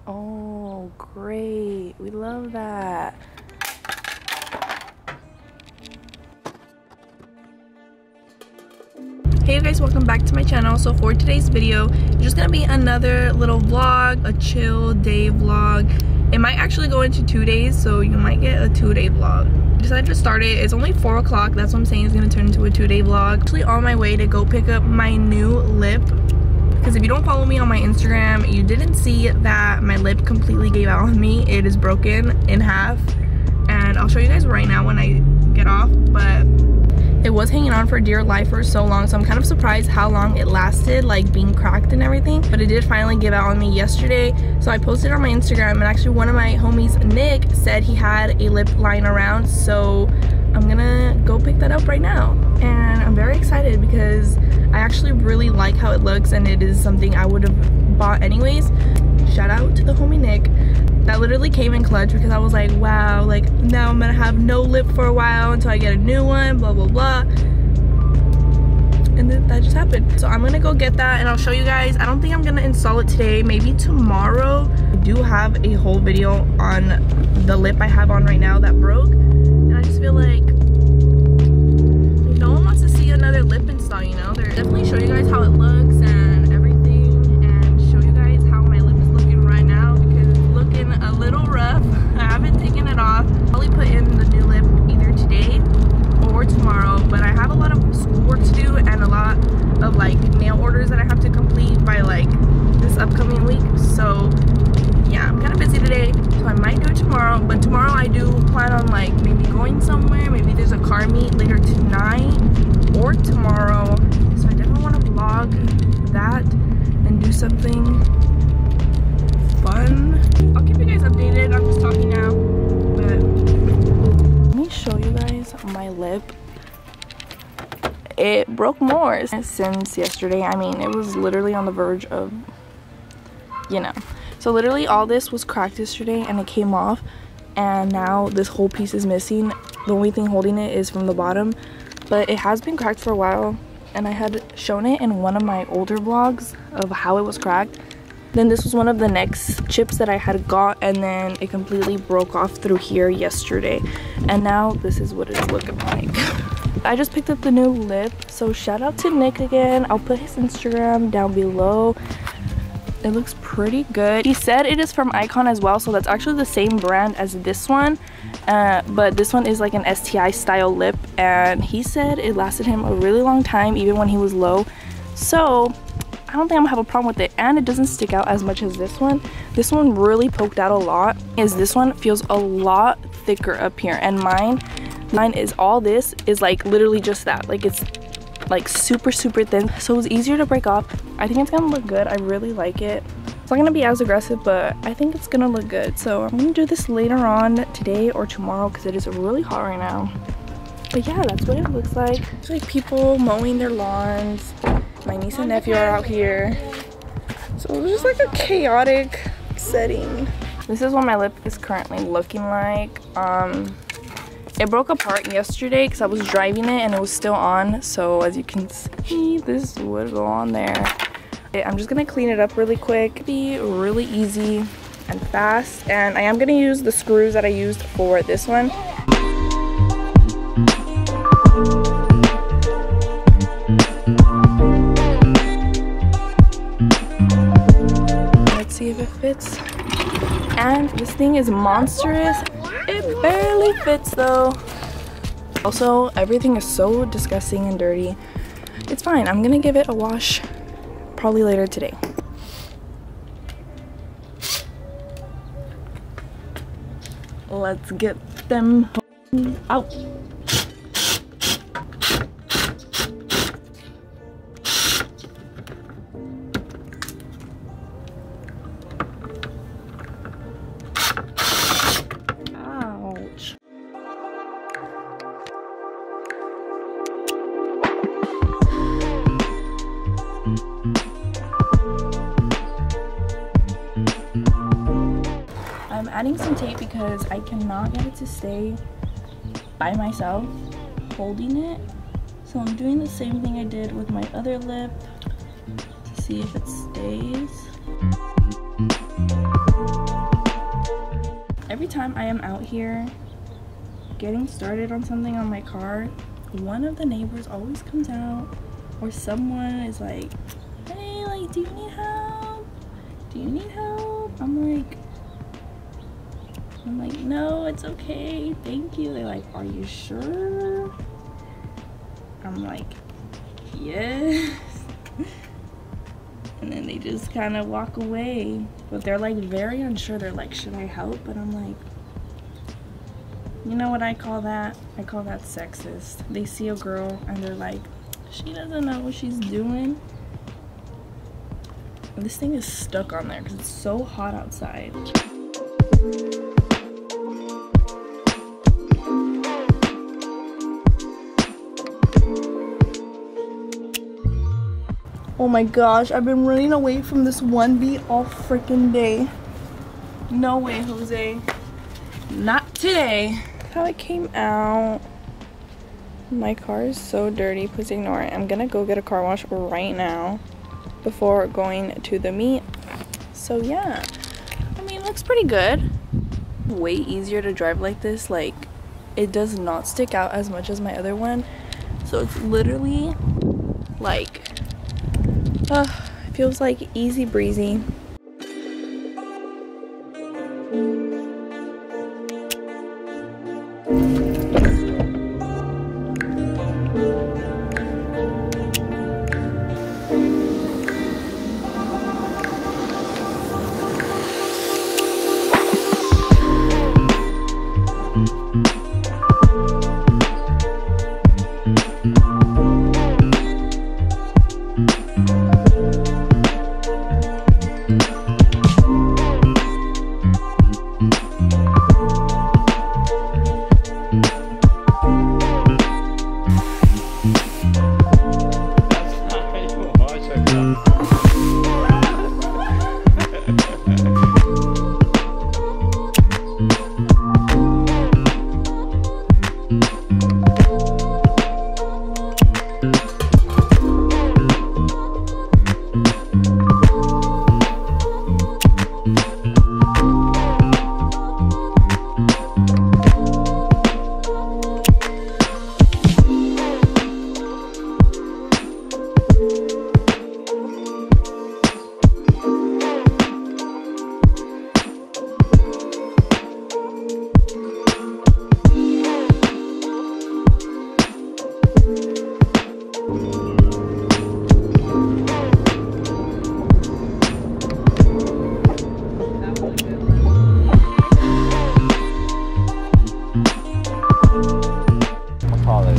Oh, great. We love that. Hey you guys, welcome back to my channel. So for today's video, it's just gonna be another little vlog, a chill day vlog. It might actually go into 2 days, so you might get a 2-day vlog. I decided to start it. It's only 4 o'clock. That's what I'm saying. It's gonna turn into a 2-day vlog. Actually on my way to go pick up my new lip, because if you don't follow me on my Instagram, you didn't see that my lip completely gave out on me. It is broken in half, and I'll show you guys right now when I get off. But it was hanging on for dear life for so long, so I'm kind of surprised how long it lasted, like being cracked and everything. But it did finally give out on me yesterday, so I posted on my Instagram, and actually one of my homies, Nick, said he had a lip lying around, so I'm gonna go pick that up right now. And I'm very excited because I actually really like how it looks, and it is something I would have bought anyways. Shout out to the homie Nick. That literally came in clutch, because I was like, wow, like now I'm gonna have no lip for a while until I get a new one, blah blah blah. And then that just happened. So I'm gonna go get that and I'll show you guys. I don't think I'm gonna install it today, maybe tomorrow. I do have a whole video on the lip I have on right now that broke, and I just feel like no one wants to see another lip install, you know? They're definitely show you guys how it looks and everything, and show you guys how my lip is looking right now, because it's looking a little rough. I haven't taken it off. I'll probably put in the new lip either today or tomorrow, but I have a lot of schoolwork to do and a lot of like nail orders that I have to complete by like this upcoming week. So yeah, I'm kind of busy today, so I might do it tomorrow. But tomorrow I do plan on like maybe going somewhere. Maybe there's a car meet later tonight or tomorrow, so I definitely want to vlog that and do something fun. I'll keep you guys updated. I'm just talking now, but let me show you guys my lip. It broke more since yesterday. I mean, it was literally on the verge of, you know. So literally all this was cracked yesterday and it came off, and now this whole piece is missing. The only thing holding it is from the bottom, but it has been cracked for a while, and I had shown it in one of my older vlogs of how it was cracked. Then this was one of the next chips that I had got, and then it completely broke off through here yesterday, and now this is what it's looking like. I just picked up the new lip, so shout out to Nick again. I'll put his Instagram down below. It looks pretty good. He said it is from Icon as well, so that's actually the same brand as this one, but this one is like an STI style lip, and he said it lasted him a really long time even when he was low. So I don't think I'm gonna have a problem with it, and it doesn't stick out as much as this one. This one really poked out a lot, this one feels a lot thicker up here, and mine is all this is like literally just that, like it's like super thin, so it's easier to break off. I think it's gonna look good. I really like it. It's not gonna be as aggressive, but I think it's gonna look good. So I'm gonna do this later on today or tomorrow, because it is really hot right now. But yeah, that's what it looks like. It's like people mowing their lawns. My niece and nephew are out here, so it's just like a chaotic setting. This is what my lip is currently looking like. It broke apart yesterday because I was driving it and it was still on, so as you can see, this would go on there. I'm just gonna clean it up really quick. Be really easy and fast, and I am gonna use the screws that I used for this one. Let's see if it fits. And this thing is monstrous. It barely fits though. Also, everything is so disgusting and dirty. It's fine. I'm gonna give it a wash probably later today. Let's get them out. I'm adding some tape because I cannot get it to stay by myself holding it. So I'm doing the same thing I did with my other lip to see if it stays. every time I am out here getting started on something on my car, one of the neighbors always comes out, or someone is like, hey, like, do you need help? Do you need help? I'm like, no, it's okay, thank you. They're like, are you sure? I'm like, yes. And then they just kind of walk away, but they're like very unsure. They're like, should I help? But I'm like, you know what I call that? I call that sexist. They see a girl and they're like, she doesn't know what she's doing. And this thing is stuck on there because it's so hot outside. Oh my gosh, I've been running away from this one bee all freaking day. No way, Jose. Not today. How it came out. My car is so dirty, please ignore it. I'm gonna go get a car wash right now before going to the meet. So yeah, I mean, it looks pretty good. Way easier to drive like this. Like, it does not stick out as much as my other one. So it's literally like, it feels like easy breezy.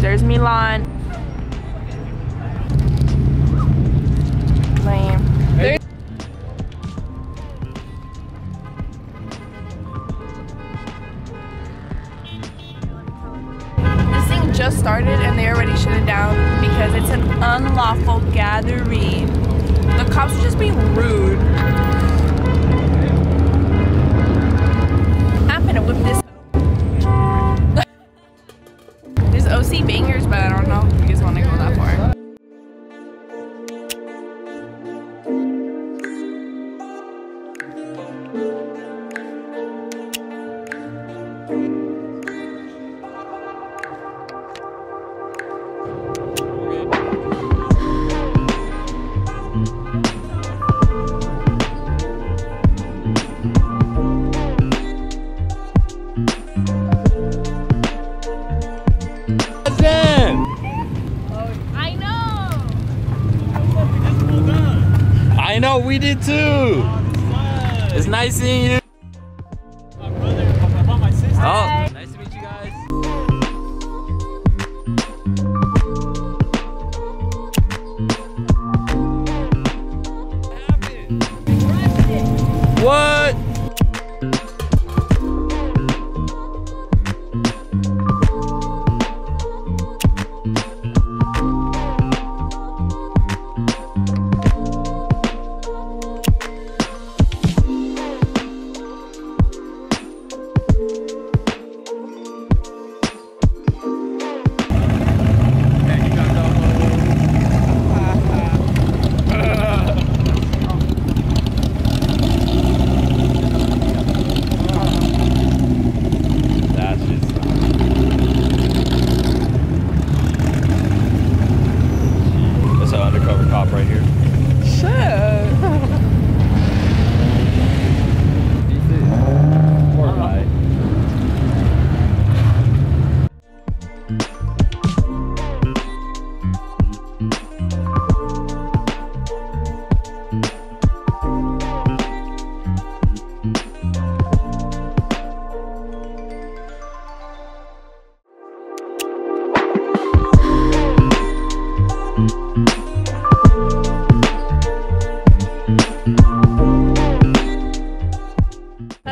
There's Milan. Lame. Hey. This thing just started and they already shut it down because it's an unlawful gathering. The cops are just being rude. I'm gonna whip this. OC bangers, but I don't know if you guys want to go that far. I know, we did too. Oh, it's nice seeing you. My brother, I brought my sister. Oh, nice to meet you guys. What happened? What?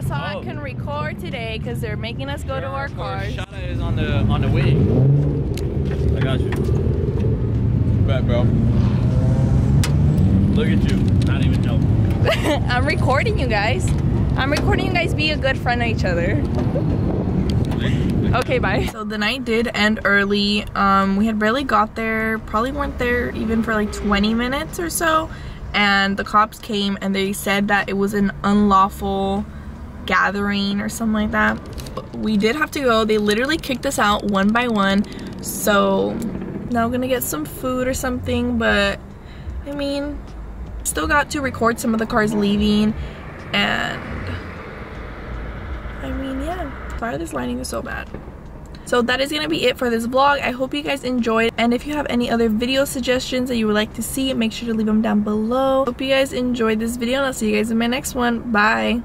that's all I can record today because they're making us go to our cars. Shana is on the way. I got you. Back, bro. Look at you. Not even joking. I'm recording you guys. I'm recording you guys. Be a good friend to each other. Okay, bye. So the night did end early. We had barely got there. Probably weren't there even for like 20 minutes or so. And the cops came and they said that it was an unlawful gathering or something like that. We did have to go. They literally kicked us out one by one. So now we're gonna get some food or something, but I mean, still got to record some of the cars leaving. And I mean, yeah, sorry this lighting is so bad. So that is gonna be it for this vlog. I hope you guys enjoyed, and if you have any other video suggestions that you would like to see, make sure to leave them down below. Hope you guys enjoyed this video, and I'll see you guys in my next one. Bye.